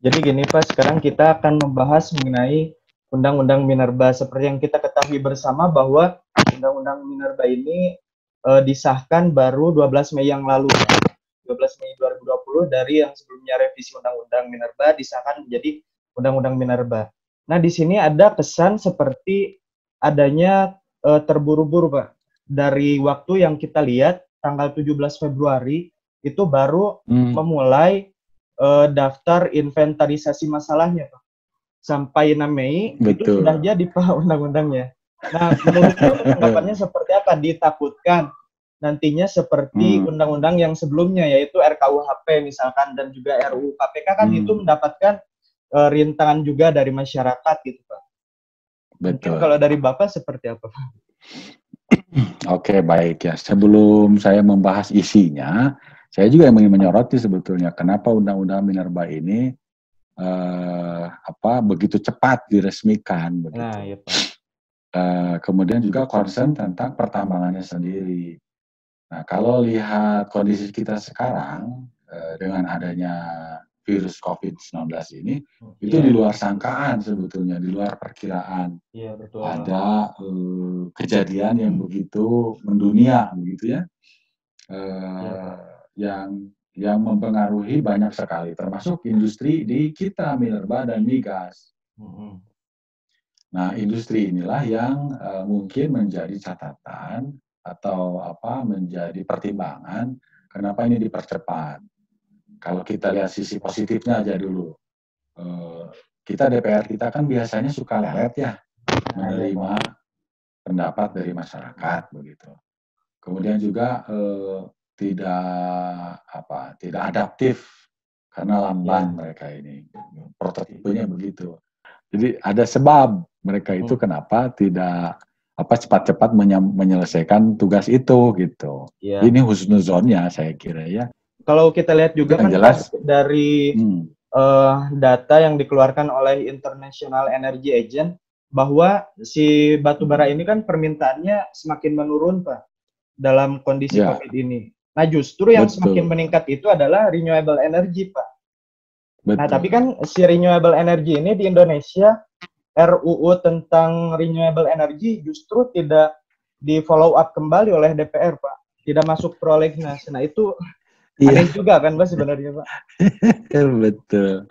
Jadi gini Pak, sekarang kita akan membahas mengenai Undang-Undang Minerba. Seperti yang kita ketahui bersama bahwa Undang-Undang Minerba ini disahkan baru 12 Mei yang lalu. 12 Mei 2020 dari yang sebelumnya revisi Undang-Undang Minerba disahkan menjadi Undang-Undang Minerba. Nah, di sini ada kesan seperti adanya terburu-buru Pak. Dari waktu yang kita lihat tanggal 17 Februari itu baru memulai daftar inventarisasi masalahnya Pak. Sampai 6 Mei itu sudah jadi Pak undang-undangnya. Nah, menurut Pak tanggapannya seperti apa? Ditakutkan nantinya seperti undang-undang yang sebelumnya yaitu RKUHP misalkan dan juga RUU KPK kan itu mendapatkan rintangan juga dari masyarakat gitu Pak. Mungkin kalau dari Bapak seperti apa Pak? Oke, baik ya. Sebelum saya membahas isinya, saya juga ingin menyoroti sebetulnya kenapa Undang-Undang Minerba ini begitu cepat diresmikan begitu. Nah, ya Pak. Kemudian juga concern tentang pertambangannya sendiri. Nah, kalau lihat kondisi kita sekarang dengan adanya virus COVID-19 ini, itu di luar sangkaan sebetulnya, di luar perkiraan. Iya, betul. Ada kejadian yang begitu mendunia, begitu ya, yang mempengaruhi banyak sekali, termasuk industri di kita, minerba dan migas. Nah, industri inilah yang mungkin menjadi catatan atau menjadi pertimbangan kenapa ini dipercepat. Kalau kita lihat sisi positifnya aja dulu, kita DPR kita kan biasanya suka lelet ya menerima pendapat dari masyarakat begitu. Kemudian juga tidak adaptif karena lamban mereka ini, prototipenya begitu. Jadi ada sebab mereka itu kenapa tidak cepat-cepat menyelesaikan tugas itu gitu. Ini husnuzonnya saya kira ya. Kalau kita lihat juga kan jelas dari data yang dikeluarkan oleh International Energy Agency bahwa si batubara ini kan permintaannya semakin menurun Pak dalam kondisi COVID ini. Nah justru yang semakin meningkat itu adalah renewable energy Pak. Nah tapi kan si renewable energy ini di Indonesia RUU tentang renewable energy justru tidak di follow up kembali oleh DPR Pak, tidak masuk prolegnas. Nah itu aneh juga kan Pak sebenarnya Pak. Betul.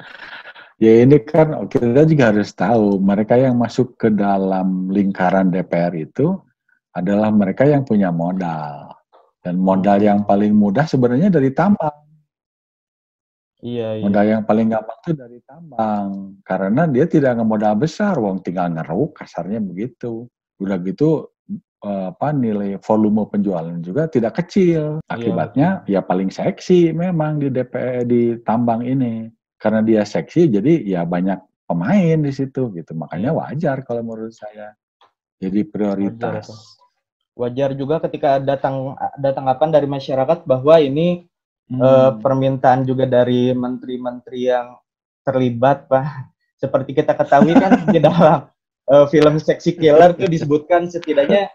Ya ini kan kita juga harus tahu mereka yang masuk ke dalam lingkaran DPR itu adalah mereka yang punya modal. Dan modal yang paling mudah sebenarnya dari tambang. Modal yang paling gampang itu dari tambang. Karena dia tidak ngemodal besar, wong tinggal ngeruk, kasarnya begitu. Udah gitu nilai volume penjualan juga tidak kecil. Akibatnya ya paling seksi memang di DPR di tambang ini. Karena dia seksi jadi ya banyak pemain di situ gitu. Makanya wajar kalau menurut saya. Jadi prioritas. Wajar juga ketika datang tanggapan dari masyarakat bahwa ini permintaan juga dari menteri-menteri yang terlibat Pak. Seperti kita ketahui kan di dalam film Sexy Killer itu disebutkan setidaknya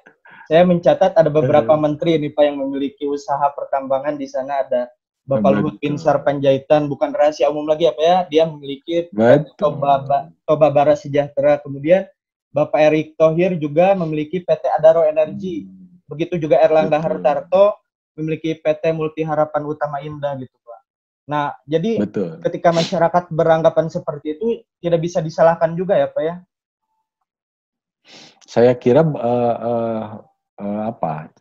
saya mencatat ada beberapa menteri ini Pak yang memiliki usaha pertambangan di sana. Ada Bapak Luhut Binsar Panjaitan, bukan rahasia umum lagi apa ya, dia memiliki Toba Bara Sejahtera. Kemudian Bapak Erick Thohir juga memiliki PT Adaro Energi. Begitu juga Erlangga Hartarto memiliki PT Multi Harapan Utama Indah gitu Pak. Nah, jadi ketika masyarakat beranggapan seperti itu tidak bisa disalahkan juga ya Pak ya. Saya kira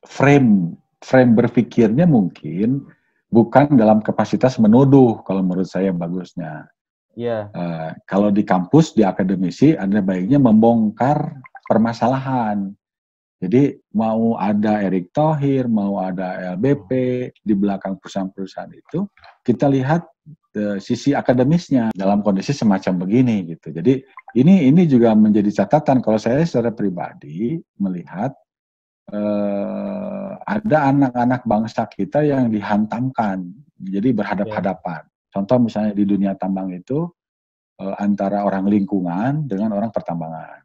frame berpikirnya mungkin bukan dalam kapasitas menuduh kalau menurut saya bagusnya. Kalau di kampus, di akademisi, ada baiknya membongkar permasalahan. Jadi mau ada Erick Thohir, mau ada LBP di belakang perusahaan-perusahaan itu, kita lihat sisi akademisnya dalam kondisi semacam begini gitu. Jadi ini juga menjadi catatan kalau saya secara pribadi melihat ada anak-anak bangsa kita yang dihantamkan, jadi berhadap-hadapan. Contoh misalnya di dunia tambang itu antara orang lingkungan dengan orang pertambangan,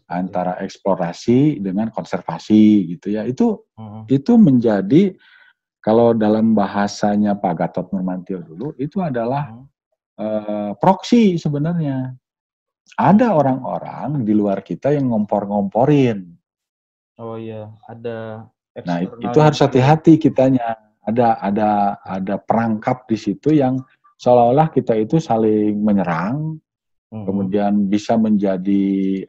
antara eksplorasi dengan konservasi gitu ya. Itu menjadi kalau dalam bahasanya Pak Gatot Nurmantio dulu itu adalah proksi sebenarnya. Ada orang-orang di luar kita yang ngompor-ngomporin. Oh iya, ada Nah, itu harus hati-hati kitanya. Ada perangkap di situ yang seolah-olah kita itu saling menyerang, kemudian bisa menjadi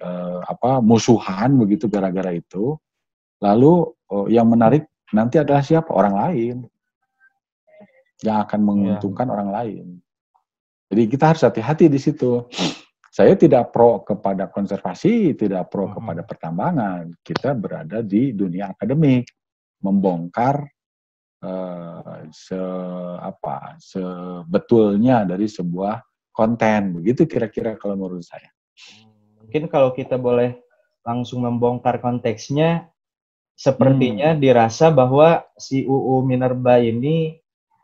musuhan begitu gara-gara itu. Lalu yang menarik nanti adalah siapa? Orang lain yang akan menguntungkan orang lain. Jadi kita harus hati-hati di situ. Saya tidak pro kepada konservasi, tidak pro kepada pertambangan. Kita berada di dunia akademik, membongkar sebetulnya dari sebuah konten. Begitu kira-kira kalau menurut saya. Mungkin kalau kita boleh langsung membongkar konteksnya, sepertinya dirasa bahwa si UU Minerba ini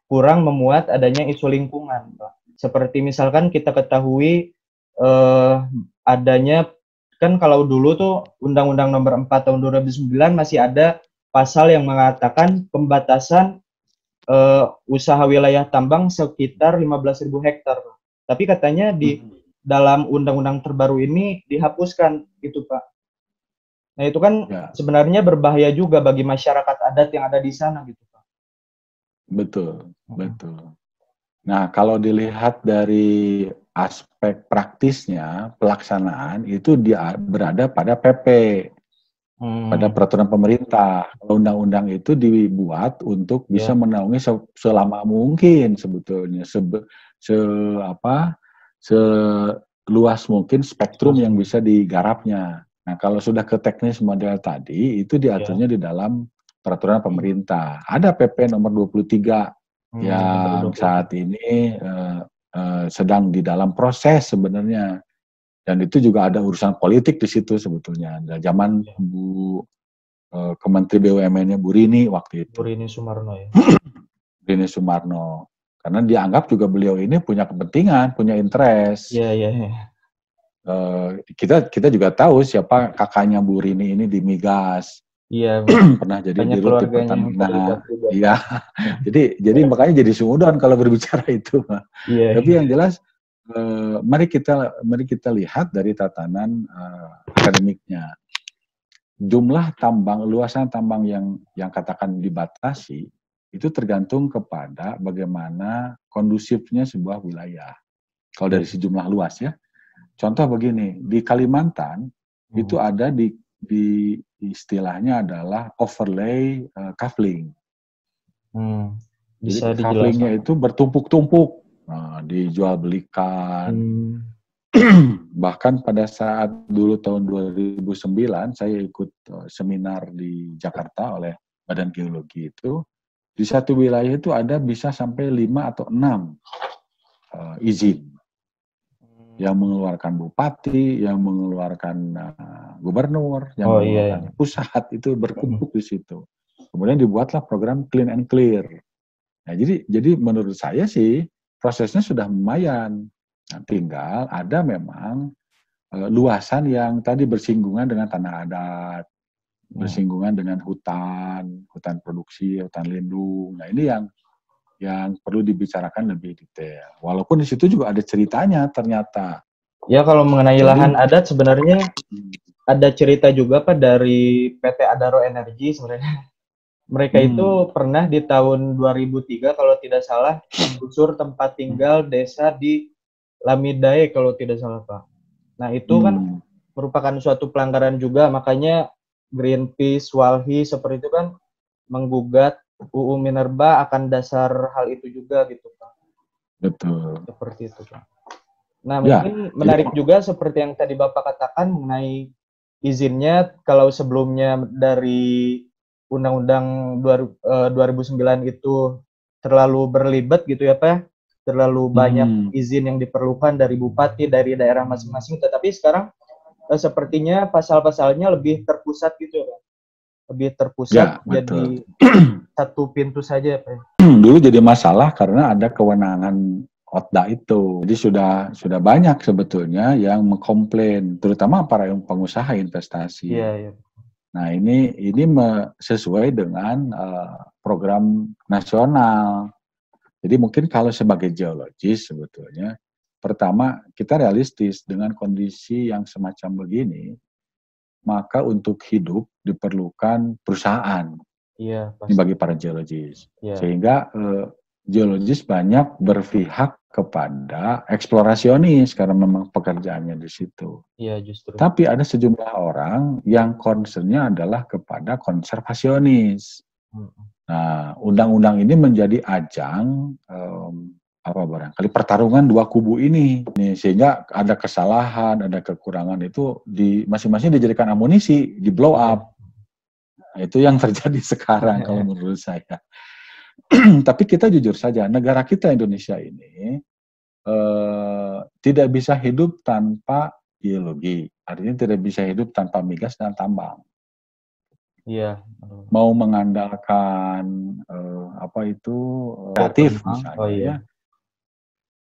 kurang memuat adanya isu lingkungan, Pak. Seperti misalkan kita ketahui adanya, kan kalau dulu tuh Undang-Undang Nomor 4 Tahun 2009 masih ada pasal yang mengatakan pembatasan usaha wilayah tambang sekitar 15.000 hektar. Tapi katanya di dalam undang-undang terbaru ini dihapuskan gitu, Pak. Nah, itu kan sebenarnya berbahaya juga bagi masyarakat adat yang ada di sana gitu, Pak. Betul, betul. Nah, kalau dilihat dari aspek praktisnya, pelaksanaan itu dia berada pada PP, pada peraturan pemerintah. Undang-undang itu dibuat untuk bisa menaungi selama mungkin sebetulnya, seluas mungkin spektrum yang bisa digarapnya. Nah, kalau sudah ke teknis model tadi, itu diaturnya di dalam peraturan pemerintah. Ada PP nomor 23 yang saat ini sedang di dalam proses sebenarnya, dan itu juga ada urusan politik di situ sebetulnya. Zaman Kementeri BUMN-nya Bu Rini waktu itu. Bu Rini Sumarno ya. Rini Sumarno, karena dianggap juga beliau ini punya kepentingan, punya interest. Iya. Kita juga tahu siapa kakaknya Bu Rini ini di Migas. Iya, pernah jadi dirut di Pertamina. Iya. jadi makanya jadi sumudon kalau berbicara itu. Iya. Tapi yang jelas mari kita lihat dari tatanan akademiknya. Jumlah tambang, luasan tambang yang katakan dibatasi itu tergantung kepada bagaimana kondusifnya sebuah wilayah. Kalau dari sejumlah luas ya. Contoh begini, di Kalimantan itu ada di istilahnya adalah overlay kafling. Jadi kaflingnya itu bertumpuk-tumpuk, dijual belikan. Bahkan pada saat dulu tahun 2009 saya ikut seminar di Jakarta oleh Badan Geologi itu, di satu wilayah itu ada bisa sampai 5 atau 6 izin. Yang mengeluarkan bupati, yang mengeluarkan gubernur, yang mengeluarkan pusat, itu berkumpul di situ. Kemudian dibuatlah program Clean and Clear. Nah, jadi menurut saya sih prosesnya sudah lumayan. Nah, tinggal ada memang luasan yang tadi bersinggungan dengan tanah adat, bersinggungan dengan hutan produksi, hutan lindung. Nah, ini yang perlu dibicarakan lebih detail. Walaupun di situ juga ada ceritanya ternyata. Ya, kalau mengenai lahan adat sebenarnya ada cerita juga Pak dari PT Adaro Energi sebenarnya. Mereka itu pernah di tahun 2003 kalau tidak salah menggusur tempat tinggal desa di Lamidae kalau tidak salah Pak. Nah, itu kan merupakan suatu pelanggaran juga, makanya Greenpeace, Walhi seperti itu kan menggugat UU Minerba akan dasar hal itu juga gitu Pak. Betul. Seperti itu Pak. Nah, mungkin menarik juga seperti yang tadi Bapak katakan mengenai izinnya, kalau sebelumnya dari Undang-Undang 2009 itu terlalu berlibat gitu ya Pak, terlalu banyak izin yang diperlukan dari bupati, dari daerah masing-masing, tetapi sekarang sepertinya pasal-pasalnya lebih terpusat gitu ya Pak. Lebih terpusat, jadi satu pintu saja Pak. Dulu jadi masalah karena ada kewenangan Otda itu. Jadi sudah banyak sebetulnya yang mengkomplain, terutama para pengusaha investasi. Iya. Nah, ini sesuai dengan program nasional. Jadi mungkin kalau sebagai geologis sebetulnya pertama kita realistis dengan kondisi yang semacam begini, maka untuk hidup diperlukan perusahaan. Iya, ini bagi para geologis. Sehingga geologis banyak berpihak kepada eksplorasionis karena memang pekerjaannya di situ. Iya, justru. Tapi ada sejumlah orang yang concernnya adalah kepada konservasionis. Nah, undang-undang ini menjadi ajang barangkali pertarungan dua kubu ini. Sehingga ada kesalahan, ada kekurangan itu di masing-masing dijadikan amunisi, di blow up. Nah, itu yang terjadi sekarang kalau menurut saya. Tapi kita jujur saja, negara kita Indonesia ini tidak bisa hidup tanpa geologi. Artinya tidak bisa hidup tanpa migas dan tambang. Iya. Mau mengandalkan kreatif misalnya ya.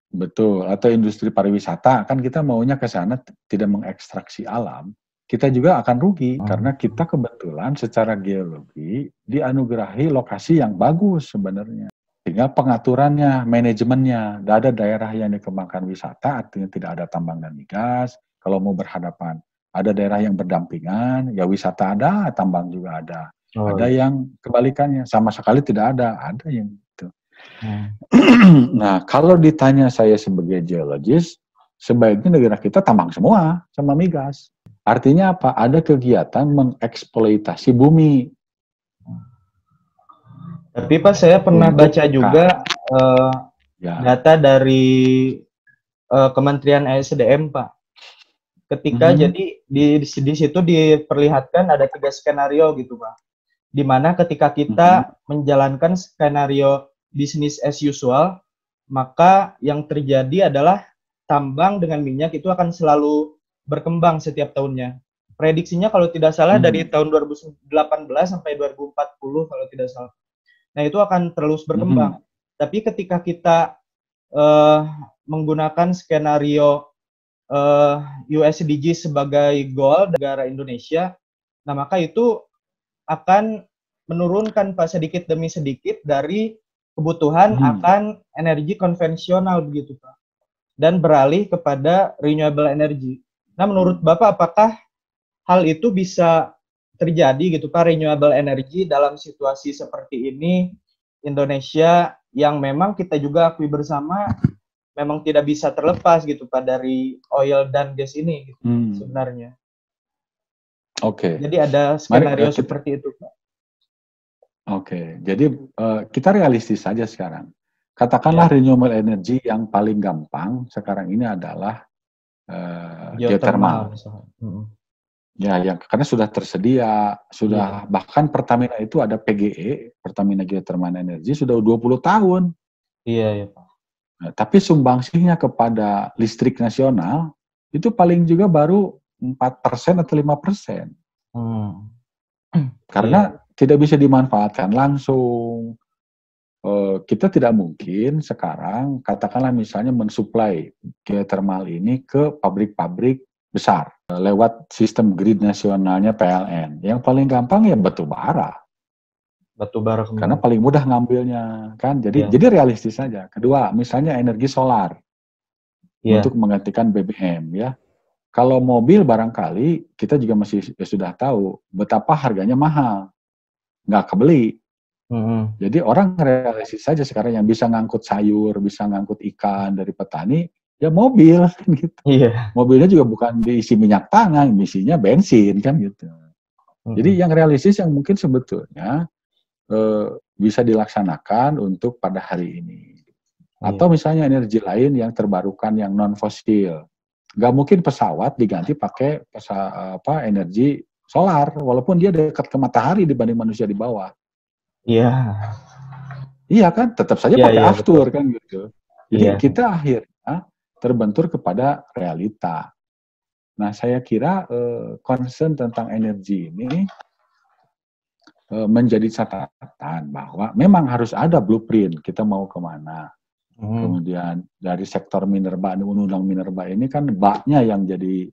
Betul, atau industri pariwisata, kan kita maunya ke sana tidak mengekstraksi alam. Kita juga akan rugi karena kita kebetulan secara geologi dianugerahi lokasi yang bagus sebenarnya. Sehingga pengaturannya, manajemennya, tidak ada daerah yang dikembangkan wisata, artinya tidak ada tambang dan migas. Kalau mau berhadapan, ada daerah yang berdampingan, ya wisata ada, tambang juga ada. Ada yang kebalikannya, sama sekali tidak ada yang gitu. Nah, kalau ditanya saya sebagai geologis, sebaiknya negara kita tambang semua sama migas. Artinya apa? Ada kegiatan mengeksploitasi bumi. Tapi Pak, saya pernah baca juga data dari Kementerian ESDM, Pak. Ketika jadi di situ diperlihatkan ada 3 skenario gitu, Pak. Di mana ketika kita menjalankan skenario business as usual, maka yang terjadi adalah tambang dengan minyak itu akan selalu berkembang setiap tahunnya. Prediksinya kalau tidak salah dari tahun 2018 sampai 2040 kalau tidak salah. Nah, itu akan terus berkembang. Tapi ketika kita menggunakan skenario USDG sebagai goal negara Indonesia, nah maka itu akan menurunkan Pak sedikit demi sedikit dari kebutuhan akan energi konvensional begitu Pak, dan beralih kepada renewable energy. Nah, menurut Bapak apakah hal itu bisa terjadi gitu Pak, renewable energy dalam situasi seperti ini Indonesia yang memang kita juga akui bersama memang tidak bisa terlepas gitu Pak dari oil dan gas ini gitu, sebenarnya. Oke. Jadi ada skenario seperti itu Pak. Oke, jadi kita realistis saja sekarang. Katakanlah renewable energy yang paling gampang sekarang ini adalah geothermal. Ya, karena sudah tersedia, bahkan Pertamina itu ada PGE, Pertamina Geothermal Energy, sudah 20 tahun. Iya, Pak. Nah, tapi sumbangsinya kepada listrik nasional itu paling juga baru 4% atau 5%. Karena tidak bisa dimanfaatkan langsung. Kita tidak mungkin sekarang, katakanlah misalnya mensuplai geothermal ini ke pabrik-pabrik besar lewat sistem grid nasionalnya PLN. Yang paling gampang ya batu bara. Karena paling mudah ngambilnya, kan? Jadi realistis saja. Kedua, misalnya energi solar untuk menggantikan BBM, ya. Kalau mobil barangkali kita juga masih sudah tahu betapa harganya mahal, nggak kebeli. Jadi orang realistis saja sekarang yang bisa ngangkut sayur, bisa ngangkut ikan dari petani, ya mobil gitu. Mobilnya juga bukan diisi minyak tangan, isinya bensin kan gitu. Jadi yang realistis yang mungkin sebetulnya bisa dilaksanakan untuk pada hari ini. Atau misalnya energi lain yang terbarukan yang non fosil. Nggak mungkin pesawat diganti pakai energi solar, walaupun dia dekat ke matahari dibanding manusia di bawah. Iya kan, tetap saja pakai aftur kan gitu. Jadi kita akhirnya terbentur kepada realita. Nah, saya kira concern tentang energi ini menjadi catatan bahwa memang harus ada blueprint kita mau kemana. Kemudian dari sektor minerba, undang-undang minerba ini kan baknya yang jadi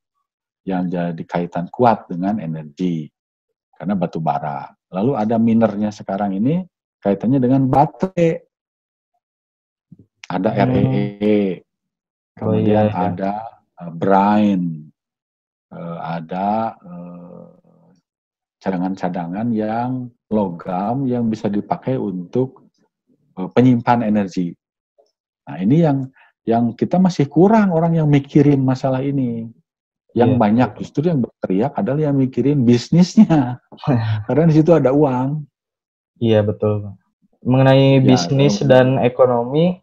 kaitan kuat dengan energi karena batu bara. Lalu ada minernya sekarang ini kaitannya dengan baterai. Ada REE. Kemudian ada brine, ada cadangan-cadangan yang logam yang bisa dipakai untuk penyimpan energi. Nah, ini yang kita masih kurang orang yang mikirin masalah ini. Yang banyak justru yang berteriak adalah yang mikirin bisnisnya. Karena di situ ada uang. Iya, betul. Mengenai bisnis dan ekonomi,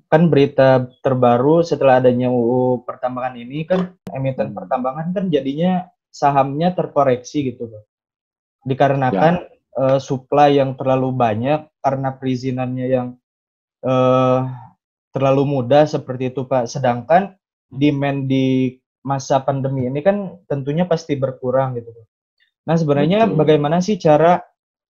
kan berita terbaru setelah adanya UU pertambangan ini kan emiten pertambangan kan jadinya sahamnya terkoreksi gitu, Pak. Dikarenakan supply yang terlalu banyak karena perizinannya yang terlalu mudah seperti itu, Pak. Sedangkan demand di masa pandemi ini kan tentunya pasti berkurang gitu, Pak. Nah, sebenarnya bagaimana sih cara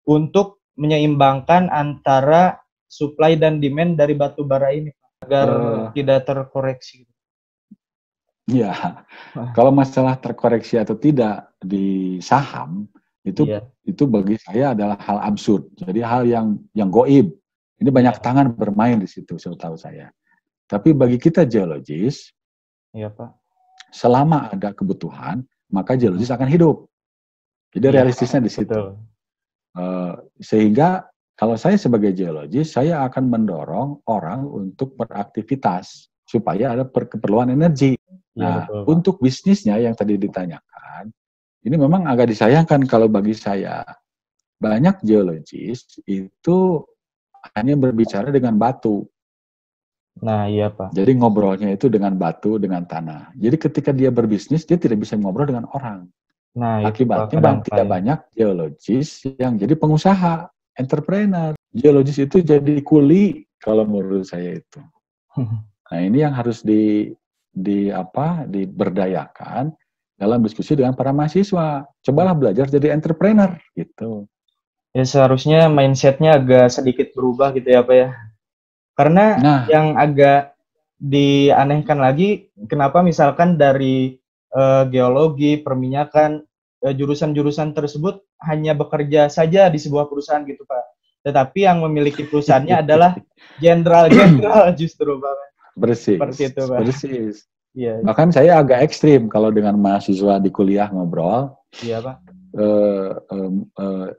untuk menyeimbangkan antara supply dan demand dari batu bara ini, Pak, agar tidak terkoreksi? Ya, kalau masalah terkoreksi atau tidak di saham itu bagi saya adalah hal absurd. Jadi hal yang goib. Ini banyak tangan bermain di situ, setahu saya. Tapi bagi kita geologis, Pak, selama ada kebutuhan, maka geologis akan hidup. Jadi realistisnya di situ. Sehingga kalau saya sebagai geologis, saya akan mendorong orang untuk beraktivitas supaya ada keperluan energi. Nah, untuk bisnisnya yang tadi ditanyakan, ini memang agak disayangkan kalau bagi saya. Banyak geologis itu hanya berbicara dengan batu. Nah, iya, Pak. Jadi ngobrolnya itu dengan batu, dengan tanah. Jadi ketika dia berbisnis, dia tidak bisa ngobrol dengan orang. Nah, akibatnya tidak banyak geologis yang jadi pengusaha, entrepreneur. Geologis itu jadi kuli kalau menurut saya itu. Nah, ini yang harus diberdayakan dalam diskusi dengan para mahasiswa. Cobalah belajar jadi entrepreneur gitu. Ya, seharusnya mindset-nya agak sedikit berubah gitu ya, Pak ya. Karena yang agak dianehkan lagi, kenapa misalkan dari geologi, perminyakan, jurusan-jurusan tersebut hanya bekerja saja di sebuah perusahaan gitu, Pak. Tetapi yang memiliki perusahaannya adalah jenderal-jenderal justru, Pak. Persis. Seperti itu, Pak. Persis. Iya. Bahkan saya agak ekstrim kalau dengan mahasiswa di kuliah ngobrol. Iya, Pak.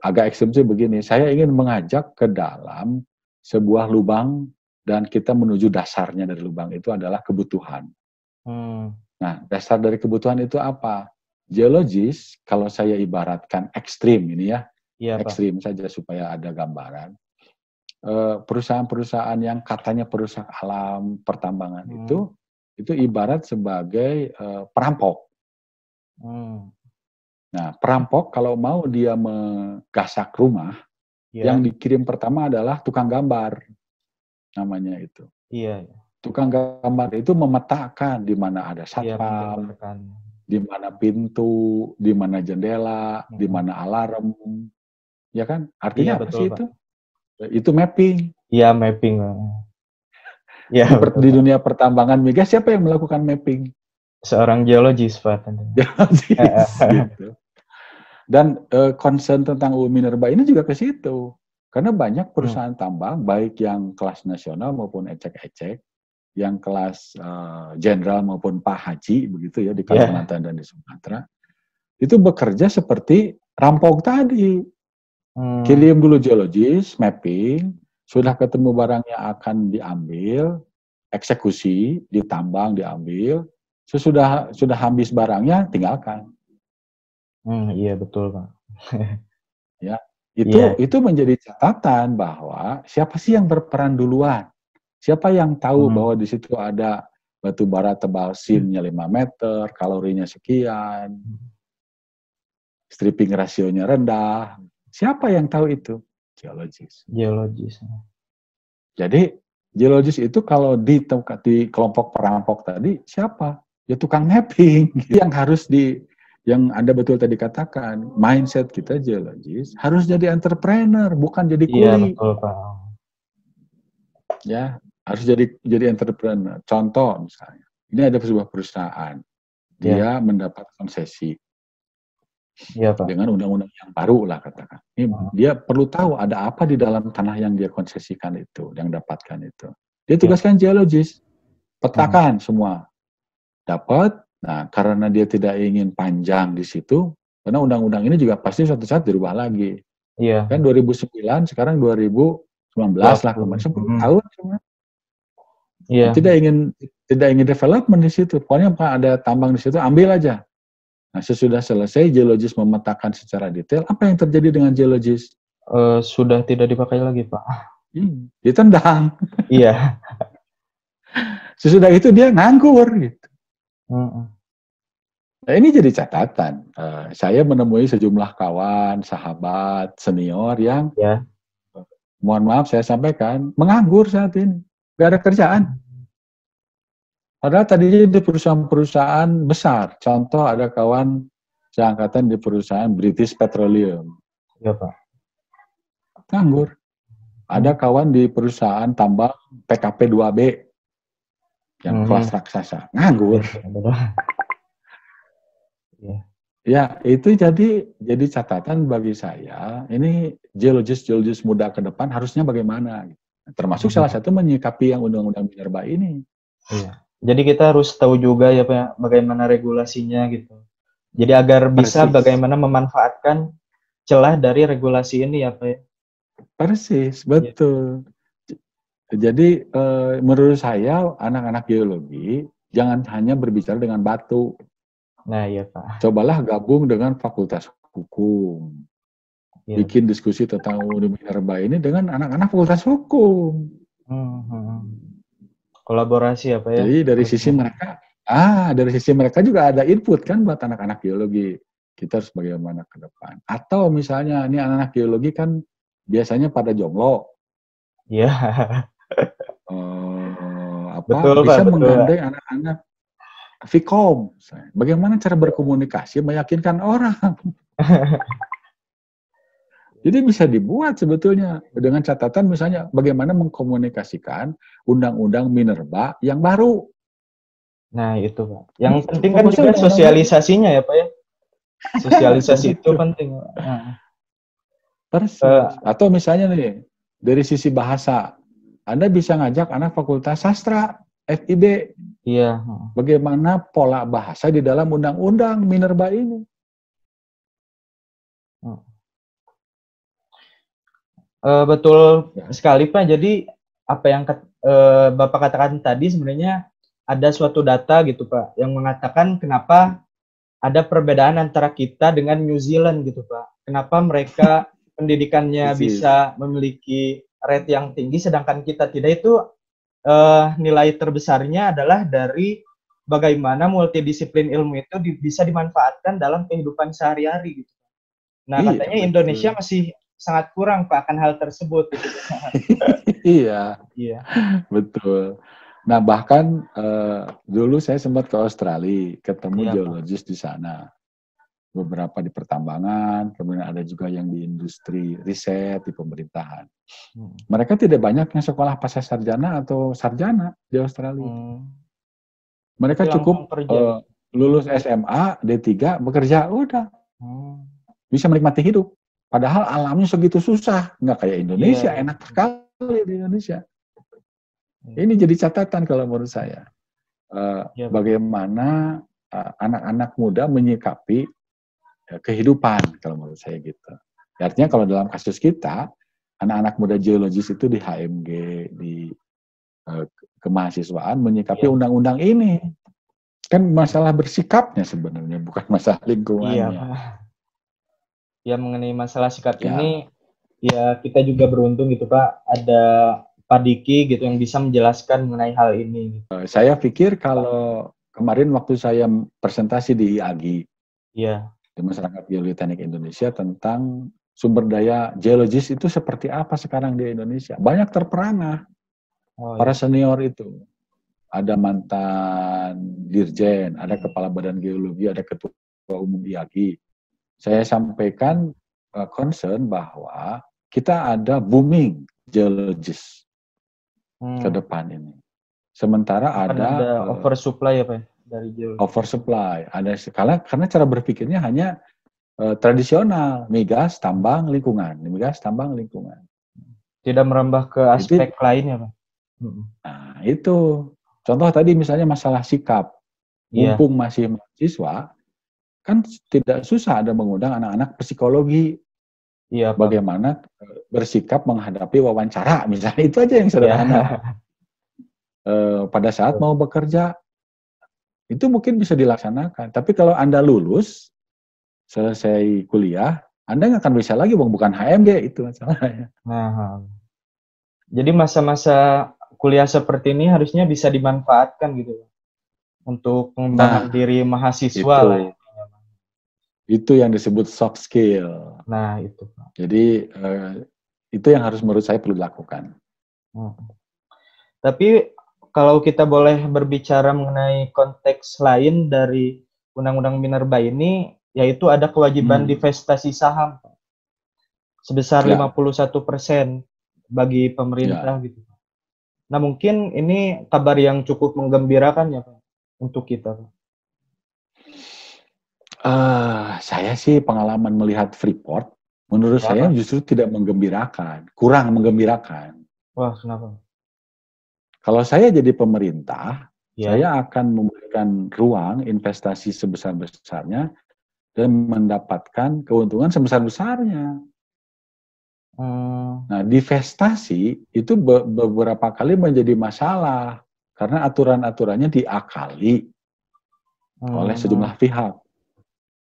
Agak ekstrim sih begini, saya ingin mengajak ke dalam sebuah lubang dan kita menuju dasarnya dari lubang itu adalah kebutuhan. Nah, dasar dari kebutuhan itu apa? Geologis, kalau saya ibaratkan ekstrim ini ya, ekstrim saja supaya ada gambaran. Perusahaan-perusahaan yang katanya perusahaan alam pertambangan itu ibarat sebagai perampok. Nah, perampok kalau mau dia menggasak rumah, yang dikirim pertama adalah tukang gambar, namanya itu. Tukang gambar itu memetakan di mana ada satpam, di mana pintu, di mana jendela, di mana alarm, ya kan? Artinya apa sih itu? Itu mapping. Iya, mapping. Di dunia pertambangan migas siapa yang melakukan mapping? Seorang geologis, Pak. Geologis, gitu. Dan concern tentang UU Minerba ini juga ke situ. Karena banyak perusahaan tambang, baik yang kelas nasional maupun ecek-ecek, yang kelas jenderal maupun Pak Haji, begitu ya, di Kalimantan dan di Sumatera, itu bekerja seperti rampok tadi. Kirim dulu geologis, mapping, sudah ketemu barang yang akan diambil, eksekusi, ditambang, diambil, sudah habis barangnya, tinggalkan. Iya, betul, Pak. Ya, itu menjadi catatan bahwa siapa sih yang berperan duluan? Siapa yang tahu bahwa di situ ada batu bara tebal sinnya 5 meter, kalorinya sekian, stripping rasionya rendah. Siapa yang tahu itu? Geologis. Jadi geologis itu kalau di kelompok perampok tadi siapa? Ya tukang mapping. Yang harus yang Anda betul tadi katakan, mindset kita geologis harus jadi entrepreneur, bukan jadi kuli. Iya, betul, Pak. Ya, harus jadi entrepreneur. Contoh misalnya, ini ada sebuah perusahaan, dia mendapat konsesi. Iya, Pak. Dengan undang-undang yang baru lah katakan. Dia perlu tahu ada apa di dalam tanah yang dia konsesikan itu, yang dapatkan itu. Dia tugaskan geologis. petakan semua. Dapat. Nah, karena dia tidak ingin panjang di situ, karena undang-undang ini juga pasti suatu saat dirubah lagi. Iya. Kan 2009, sekarang 2019 lah, kemarin 10 tahun cuma. Iya. Tidak ingin development di situ. Pokoknya ada tambang di situ, ambil aja. Nah, sesudah selesai, geologis memetakan secara detail, apa yang terjadi dengan geologis? Sudah tidak dipakai lagi, Pak. Ditendang. Iya. Sesudah itu dia nganggur gitu. Nah, ini jadi catatan. Saya menemui sejumlah kawan, sahabat, senior yang, mohon maaf saya sampaikan, menganggur saat ini. Gak ada kerjaan. Padahal tadinya di perusahaan-perusahaan besar. Contoh ada kawan seangkatan di perusahaan British Petroleum. Iya, Pak. Nganggur. Ada kawan di perusahaan tambang PKP 2B. Yang kelas raksasa. Nganggur. Ya, itu jadi catatan bagi saya. Ini geologis muda ke depan harusnya bagaimana? Termasuk salah satu menyikapi yang undang-undang minerba ini. Iya. Jadi kita harus tahu juga ya Pak, bagaimana regulasinya gitu. Jadi agar bisa bagaimana memanfaatkan celah dari regulasi ini ya Pak. Persis, betul. Jadi menurut saya anak-anak geologi jangan hanya berbicara dengan batu. Nah iya Pak. Cobalah gabung dengan fakultas hukum. Bikin diskusi tentang minerba ini dengan anak-anak fakultas hukum. Kolaborasi ya Pak ya. Jadi dari sisi mereka juga ada input kan buat anak-anak geologi. Kita harus bagaimana ke depan. Atau misalnya ini anak-anak geologi kan biasanya pada jomblo. Iya. Betul, bisa Pak, menggandeng anak-anak Vkom. Bagaimana cara berkomunikasi meyakinkan orang. Jadi bisa dibuat sebetulnya dengan catatan misalnya bagaimana mengkomunikasikan undang-undang minerba yang baru. Nah itu Pak. Yang penting kan juga sosialisasinya ya Pak ya. Sosialisasi itu penting. Atau misalnya nih dari sisi bahasa, Anda bisa ngajak anak fakultas sastra FIB. Iya. Bagaimana pola bahasa di dalam undang-undang minerba ini. Betul sekali Pak. Jadi apa yang Bapak katakan tadi sebenarnya ada suatu data gitu Pak yang mengatakan kenapa ada perbedaan antara kita dengan New Zealand gitu Pak. Kenapa mereka pendidikannya bisa memiliki rate yang tinggi sedangkan kita tidak, itu nilai terbesarnya adalah dari bagaimana multidisiplin ilmu itu bisa dimanfaatkan dalam kehidupan sehari-hari gitu. Nah, katanya Indonesia masih sangat kurang Pak akan hal tersebut gitu. Iya. Betul. Nah, bahkan dulu saya sempat ke Australia, ketemu geologis di sana. Beberapa di pertambangan, kemudian ada juga yang di industri riset, di pemerintahan. Mereka tidak banyak yang sekolah pasca sarjana atau sarjana di Australia. Mereka cukup lulus SMA, D3, bekerja, udah. Bisa menikmati hidup. Padahal alamnya segitu susah. Nggak kayak Indonesia, enak sekali di Indonesia. Ini jadi catatan kalau menurut saya. Bagaimana anak-anak muda menyikapi kehidupan, kalau menurut saya gitu. Artinya kalau dalam kasus kita, anak-anak muda geologis itu di HMG, di kemahasiswaan menyikapi undang-undang ini. Kan masalah bersikapnya sebenarnya, bukan masalah lingkungannya. Iya, ya mengenai masalah sikap ini, ya kita juga beruntung gitu Pak, ada Pak Diki gitu yang bisa menjelaskan mengenai hal ini. Saya pikir kalau kemarin waktu saya presentasi di IAGI, di Masyarakat Geologi Teknik Indonesia tentang sumber daya geologis itu seperti apa sekarang di Indonesia. Banyak terperangah para senior itu. Ada mantan dirjen, ada kepala badan geologi, ada ketua umum IAGI. Saya sampaikan concern bahwa kita ada booming geologis ke depan ini. Sementara ada oversupply ya Pak dari geologi. Oversupply. Ada karena cara berpikirnya hanya tradisional, migas, tambang, lingkungan, migas, tambang, lingkungan. Tidak merambah ke aspek lainnya Pak. Nah, itu. Contoh tadi misalnya masalah sikap. Mumpung masih mahasiswa, kan tidak susah ada mengundang anak-anak psikologi. Iya, bagaimana bersikap menghadapi wawancara, misalnya itu aja yang sederhana. Pada saat mau bekerja, itu mungkin bisa dilaksanakan. Tapi kalau Anda lulus, selesai kuliah, Anda nggak akan bisa lagi, bukan HMG, itu masalahnya. Jadi masa-masa kuliah seperti ini harusnya bisa dimanfaatkan gitu untuk mengembangkan diri mahasiswa lah. Itu yang disebut soft skill. Nah, itu. Jadi itu yang harus menurut saya perlu dilakukan. Tapi kalau kita boleh berbicara mengenai konteks lain dari Undang-Undang Minerba ini, yaitu ada kewajiban divestasi saham sebesar 51% bagi pemerintah gitu. Nah, mungkin ini kabar yang cukup menggembirakan ya Pak untuk kita. Saya sih pengalaman melihat Freeport, menurut saya justru tidak menggembirakan, kurang menggembirakan. Wah, kenapa? Kalau saya jadi pemerintah, saya akan memberikan ruang investasi sebesar-besarnya dan mendapatkan keuntungan sebesar-besarnya. Nah, divestasi itu beberapa kali menjadi masalah karena aturan-aturannya diakali oleh sejumlah pihak.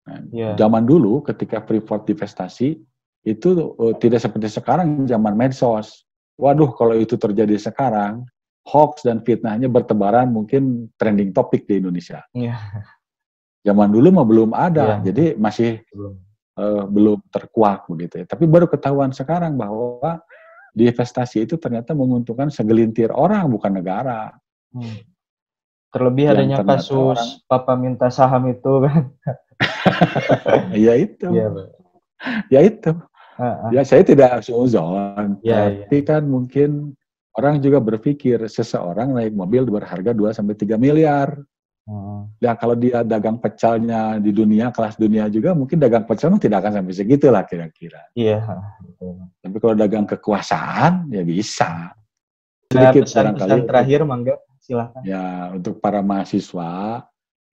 Nah, zaman dulu ketika Freeport divestasi itu tidak seperti sekarang zaman medsos. Waduh, kalau itu terjadi sekarang, hoax dan fitnahnya bertebaran, mungkin trending topik di Indonesia. Zaman dulu mah belum ada, jadi masih belum terkuak begitu ya. Tapi baru ketahuan sekarang bahwa divestasi itu ternyata menguntungkan segelintir orang, bukan negara. Terlebih adanya kasus Papa minta saham itu kan. Ya itu. Ya itu. Ya saya tidak suzon, tapi kan mungkin orang juga berpikir seseorang naik mobil berharga 2-3 miliar. Ya kalau dia dagang pecelnya di dunia, kelas dunia juga, mungkin dagang pecel tidak akan sampai segitulah kira-kira. Iya. Tapi kalau dagang kekuasaan, ya bisa. Sedikit pesan-pesan terakhir, Mangga, silakan. Ya, untuk para mahasiswa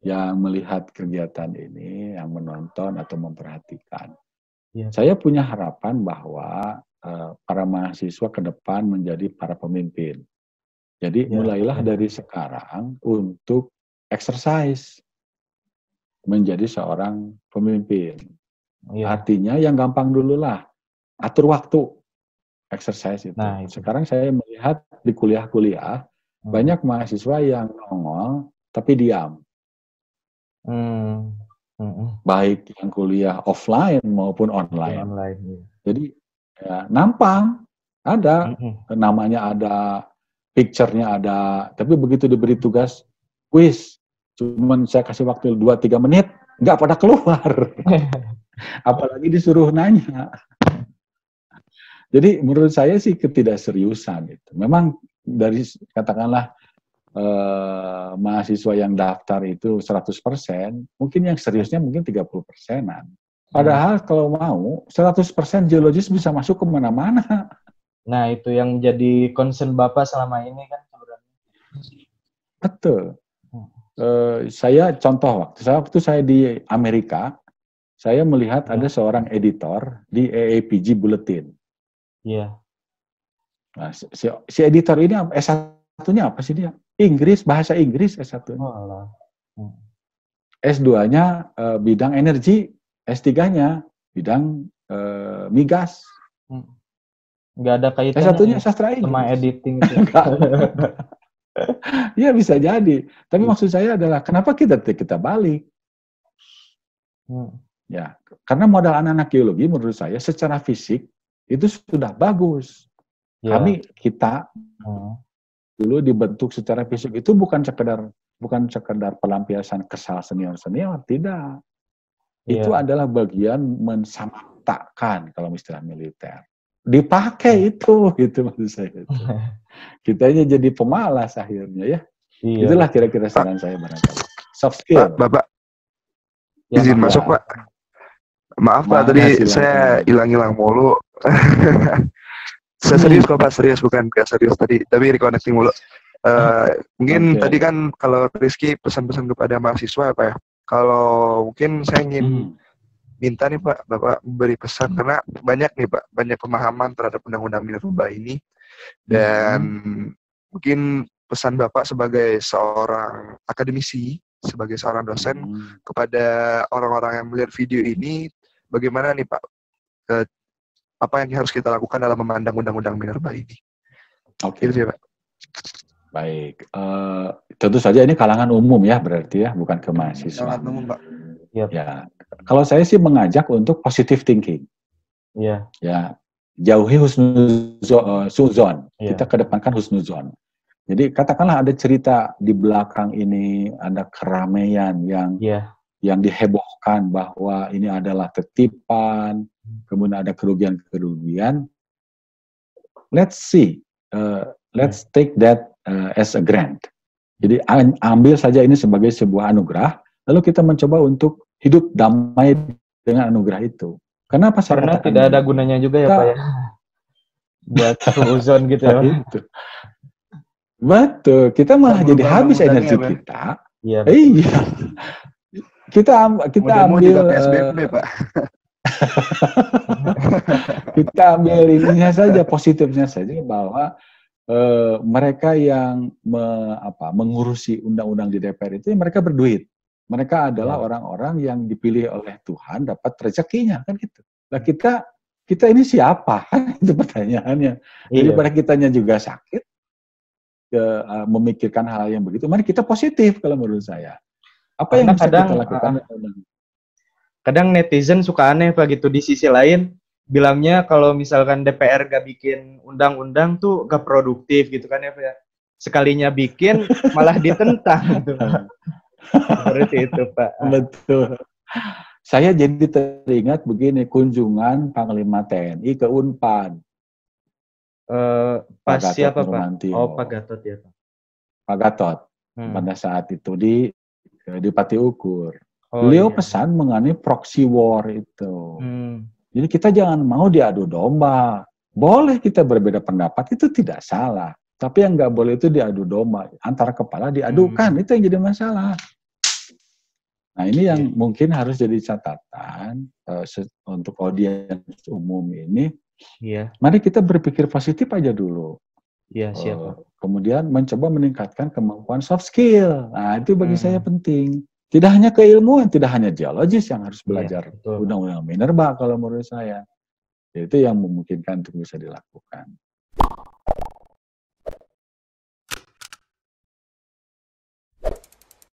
yang melihat kegiatan ini, yang menonton atau memperhatikan. Saya punya harapan bahwa para mahasiswa ke depan menjadi para pemimpin. Jadi mulailah dari sekarang untuk exercise menjadi seorang pemimpin. Artinya yang gampang dulu lah, atur waktu exercise itu. Nah, sekarang saya melihat di kuliah-kuliah banyak mahasiswa yang nongol tapi diam. Baik yang kuliah offline maupun online. Jadi ya, nampang ada, namanya ada, picture-nya ada, tapi begitu diberi tugas kuis, cuman saya kasih waktu 2-3 menit, nggak pada keluar. Apalagi disuruh nanya. Jadi menurut saya sih ketidakseriusan itu. Memang dari katakanlah mahasiswa yang daftar itu 100%, mungkin yang seriusnya mungkin 30%-an. Padahal kalau mau 100% geologis bisa masuk ke mana-mana. Nah, itu yang jadi concern Bapak selama ini kan sebenarnya. Betul. Saya contoh waktu saya di Amerika, saya melihat ada seorang editor di AAPG Bulletin. Iya. Nah, si editor ini S1-nya apa sih dia? Inggris, bahasa Inggris S1-nya. S2-nya bidang energi, S3-nya bidang migas. Nggak ada kaitannya S1-nya sastra Inggris. Sama editing. Iya bisa jadi. Tapi maksud saya adalah kenapa kita balik? Ya, karena modal anak-anak geologi menurut saya secara fisik itu sudah bagus. Kita dulu dibentuk secara fisik itu bukan sekedar pelampiasan kesal senior-senior, tidak. Itu adalah bagian mensamatakan kalau istilah militer. Dipakai itu maksud saya. Kita ini jadi pemalas akhirnya ya. Itulah kira-kira saran saya barangkali. Soft skill. Pak, Bapak izin masuk Pak. Maaf Pak, tadi saya hilang-hilang mulu. Saya serius kok Pak, serius bukan gak serius tadi, tapi reconnecting mulu. Mungkin tadi kan kalau Rizky pesan-pesan kepada mahasiswa Pak ya. Kalau mungkin saya ingin minta nih Pak, Bapak beri pesan karena banyak nih Pak, banyak pemahaman terhadap undang-undang minerba ini dan mungkin pesan Bapak sebagai seorang akademisi, sebagai seorang dosen kepada orang-orang yang melihat video ini, bagaimana nih Pak, apa yang harus kita lakukan dalam memandang undang-undang minerba ini? Oke. Gitu ya Pak. Baik, tentu saja ini kalangan umum ya berarti ya, bukan ke mahasiswa. Kalangan umum Pak. Ya, kalau saya sih mengajak untuk positive thinking. Iya. Ya, jauhi husnuzon. Kita kedepankan husnuzon. Jadi katakanlah ada cerita di belakang ini, ada keramaian yang dihebohkan bahwa ini adalah titipan, kemudian ada kerugian-kerugian. Let's see, let's take that as a grant. Jadi ambil saja ini sebagai sebuah anugerah, lalu kita mencoba untuk hidup damai dengan anugerah itu. Kenapa saya karena tidak ada gunanya juga ya Pak ya, buat suzon gitu ya. Betul, kita malah jadi habis energi kita. Iya. Kita ambil PSBB, Pak. Kita ambil ininya saja, positifnya saja bahwa mereka yang mengurusi undang-undang di DPR itu mereka berduit. Mereka adalah orang-orang yang dipilih oleh Tuhan dapat rezekinya kan gitu. Nah kita ini siapa? Itu pertanyaannya. Daripada kitanya juga sakit memikirkan hal yang begitu, mari kita positif kalau menurut saya. Apa yang bisa kita lakukan? Kadang netizen suka aneh Pak gitu, di sisi lain bilangnya kalau misalkan DPR gak bikin undang-undang tuh gak produktif gitu kan ya Pak. Sekalinya bikin malah ditentang gitu. Seperti itu Pak. Betul. Saya jadi teringat begini, kunjungan Panglima TNI ke Unpad. Pas siapa Pak? Oh Pak Gatot ya Pak. Pak Gatot. Pada saat itu di Pati Ukur. Beliau pesan mengenai proxy war itu. Jadi kita jangan mau diadu domba. Boleh kita berbeda pendapat, itu tidak salah. Tapi yang nggak boleh itu diadu domba. Antara kepala diadukan, itu yang jadi masalah. Nah ini yang mungkin harus jadi catatan untuk audiens umum ini. Mari kita berpikir positif aja dulu. Siap. Kemudian mencoba meningkatkan kemampuan soft skill. Nah itu bagi saya penting. Tidak hanya keilmuan, tidak hanya geologis yang harus belajar undang-undang minerba kalau menurut saya. Itu yang memungkinkan untuk bisa dilakukan.